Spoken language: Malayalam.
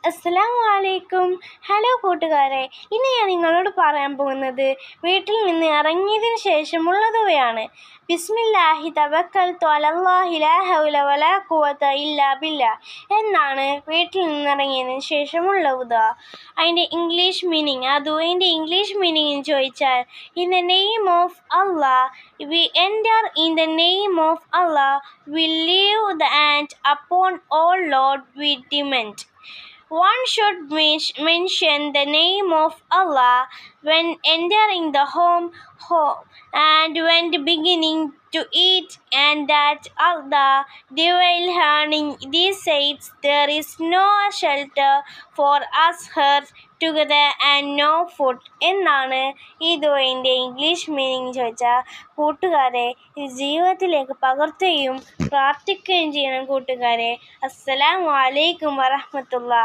അസ്സലാമു അലൈക്കും. ഹലോ കൂട്ടുകാരെ, ഇന്ന് ഞാൻ നിങ്ങളോട് പറയാൻ പോകുന്നത് വീട്ടിൽ നിന്ന് ഇറങ്ങിയതിന് ശേഷമുള്ളതുവയാണ്. ബിസ്മില്ലാഹി തവക്കൽതു അലല്ലാഹി ലാ ഹൗല വലാ ഖുവത ഇല്ലാ ബില്ലാഹ് എന്നാണ് വീട്ടിൽ നിന്നിറങ്ങിയതിന് ശേഷമുള്ള ദുആ. അതിൻ്റെ ഇംഗ്ലീഷ് മീനിങ് ചോദിച്ചാൽ, in the name of Allah we enter, in the name of Allah we leave the and upon all Lord we depend. One should mention the name of Allah when entering the home and when beginning to eat, and that Allah while earning these saints there is no shelter for us here together and no food എന്നാണ് ഈ ദുആന്റെ ഇംഗ്ലീഷ് മീനിങ് ചോദിച്ചാൽ കൂട്ടുകാരെ ഇത് ജീവിതത്തിലേക്ക് പകർത്തുകയും പ്രാർത്ഥിക്കുകയും ചെയ്യണം കൂട്ടുകാരെ. അസ്സലാമു അലൈക്കും വറഹ്മത്തുള്ളാഹി.